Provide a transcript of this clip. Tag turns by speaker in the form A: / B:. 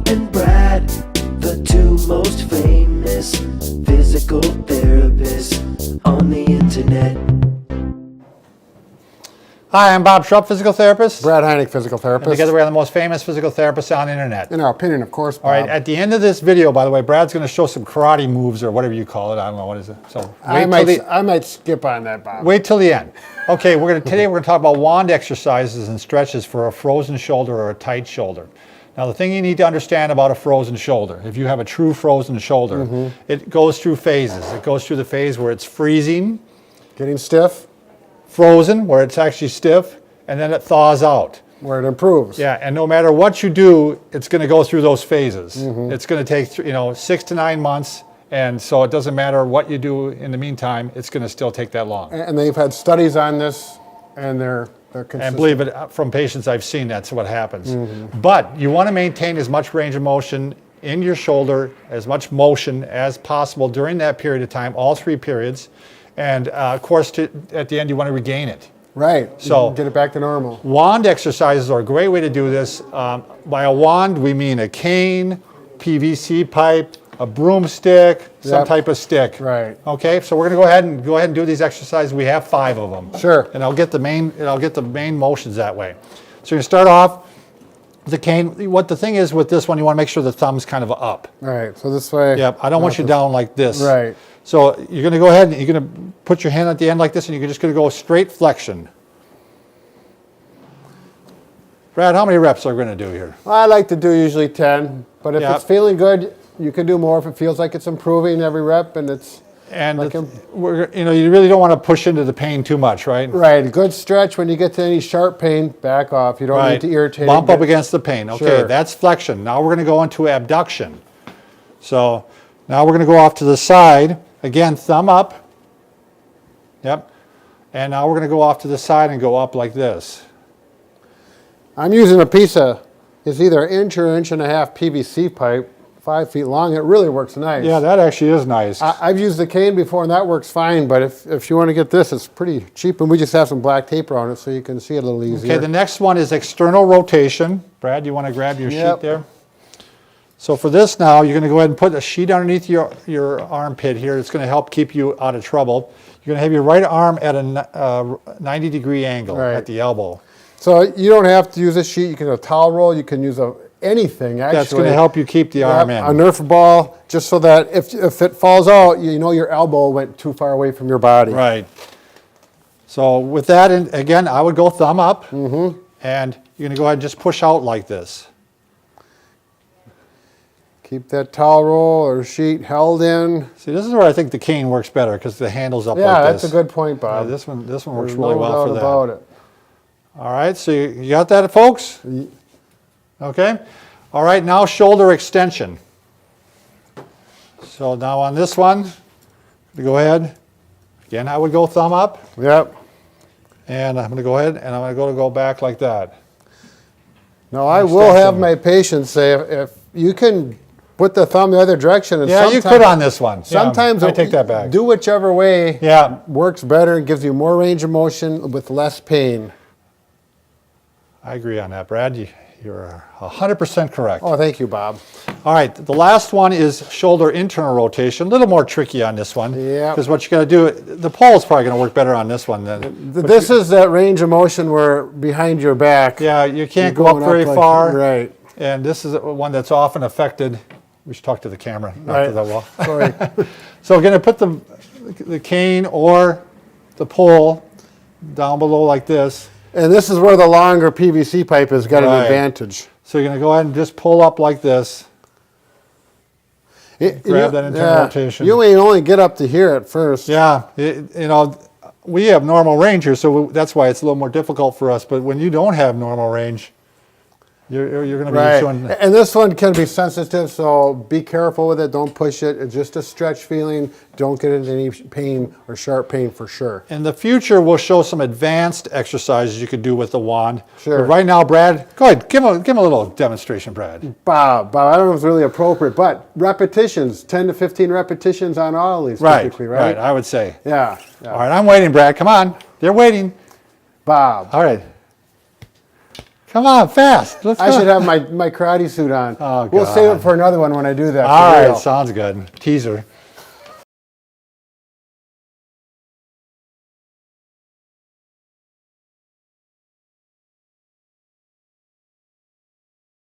A: and Brad, the two most famous physical therapists on the internet.
B: Hi, I'm Bob Schrupp, physical therapist.
C: Brad Heineck, physical therapist.
B: And together we are the most famous physical therapists on the internet.
C: In our opinion, of course, Bob.
B: All right, at the end of this video, by the way, Brad's going to show some karate moves or whatever you call it. I don't know, what is it? So
C: I might skip on that, Bob.
B: wait till the end. Okay, today we're going to talk about wand exercises and stretches for a frozen shoulder or a tight shoulder. Now, the thing you need to understand about a frozen shoulder, if you have a true frozen shoulder, it goes through phases. It goes through the phase where it's freezing,
C: Getting stiff,
B: frozen, where it's actually stiff, and then it thaws out.
C: where it improves.
B: Yeah, and no matter what you do, it's going to go through those phases. It's going to take 6 to 9 months, and so it doesn't matter what you do in the meantime, it's going to still take that long.
C: And they've had studies on this, and they're consistent.
B: And believe it, from patients I've seen, that's what happens. But you want to maintain as much range of motion in your shoulder, as much motion as possible during that period of time, all 3 periods. And of course, at the end, you want to regain it.
C: Right,
B: So
C: get it back to normal.
B: Wand exercises are a great way to do this. By a wand, we mean a cane, PVC pipe, a broomstick, some
C: Yep.
B: type of stick.
C: Right.
B: Okay, so we're going to go ahead and do these exercises. We have 5 of them.
C: Sure.
B: And I'll get the main motions that way. So you're going to start off with the cane. What the thing is with this one, you want to make sure the thumb's kind of up.
C: Right, so this way.
B: Yep. I don't want you down like this.
C: Right.
B: So you're going to go ahead and you're going to put your hand at the end like this, and you're just going to go straight flexion. Brad, how many reps are we going to do here?
C: I like to do usually 10, but if
B: Yep.
C: it's feeling good, you can do more if it feels like it's improving every rep, and it's
B: And
C: like
B: you really don't want to push into the pain too much, right?
C: right. Good stretch. When you get to any sharp pain, back off. You don't need to irritate.
B: Bump up against the pain. Okay,
C: Sure.
B: that's flexion. Now we're going to go into abduction. So now we're going to go off to the side. Again, thumb up. Yep. And now we're going to go off to the side and go up like this.
C: I'm using a piece of, it's either an inch or 1.5 inch PVC pipe, 5 feet long. It really works nice.
B: Yeah, that actually is nice.
C: I've used the cane before, and that works fine, but if you want to get this, it's pretty cheap, and we just have some black tape around it so you can see it a little easier.
B: Okay, the next one is external rotation. Brad, you want to grab your sheet there? So for this now, you're going to go ahead and put a sheet underneath your armpit here. It's going to help keep you out of trouble. You're going to have your right arm at a 90-degree angle
C: Right.
B: at the elbow.
C: So you don't have to use a sheet. You can use a towel roll. You can use anything, actually.
B: That's going to help you keep the arm in.
C: A Nerf ball, just so that if it falls out, you know your elbow went too far away from your body.
B: Right. So with that, again, I would go thumb up, and you're going to go ahead and just push out like this.
C: Keep that towel roll or sheet held in.
B: See, this is where I think the cane works better because the handle's up
C: Yeah,
B: like this.
C: that's a good point,
B: Yeah,
C: Bob.
B: this one works
C: There's
B: really
C: no
B: well for
C: doubt
B: that.
C: about it.
B: All right, so you got that, folks? Okay. All right, now shoulder extension. So now on this one, go ahead. Again, I would go thumb up,
C: Yep.
B: and I'm going to go ahead and I'm going to go back like that.
C: Now, I will have my patients say if you can put the thumb the other direction. And
B: Yeah, you could on this one.
C: Sometimes
B: I take that back.
C: Do whichever way
B: Yeah.
C: works better and gives you more range of motion with less pain.
B: I agree on that, Brad. You're 100% correct.
C: Oh, thank you, Bob.
B: All right, the last one is shoulder internal rotation. A little more tricky on this one.
C: Yeah.
B: Because what you got to do, the pole is probably going to work better on this one than.
C: This is that range of motion where behind your back.
B: Yeah, you can't
C: you're
B: go up
C: going
B: very
C: like-
B: far.
C: Right.
B: And this is one that's often affected. We should talk to the camera, not to
C: Right.
B: the wall.
C: Sorry.
B: So going to put the cane or the pole down below like this.
C: And this is where the longer PVC pipe has got an
B: Right.
C: advantage.
B: So you're going to go ahead and just pull up like this. Grab that internal rotation.
C: You may only get up to here at first.
B: Yeah, we have normal range here, so that's why it's a little more difficult for us. But when you don't have normal range, you're going to be
C: Right.
B: showing.
C: And this one can be sensitive, so be careful with it. Don't push it. It's just a stretch feeling. Don't get into any pain or sharp pain for sure.
B: In the future, we'll show some advanced exercises you could do with the wand.
C: Sure.
B: But right now, Brad, go ahead. Give him a little demonstration, Brad.
C: Bob, I don't know if it's really appropriate, but repetitions, 10 to 15 repetitions on all of these typically, right?
B: Right, I would say.
C: Yeah.
B: All right, I'm waiting, Brad. Come on. They're waiting.
C: Bob.
B: All right. Come on, fast. Let's
C: I
B: go.
C: should have my karate suit on.
B: Oh,
C: We'll save
B: God.
C: it for another one when I do that.
B: All
C: for
B: right,
C: real.
B: sounds good. Teaser.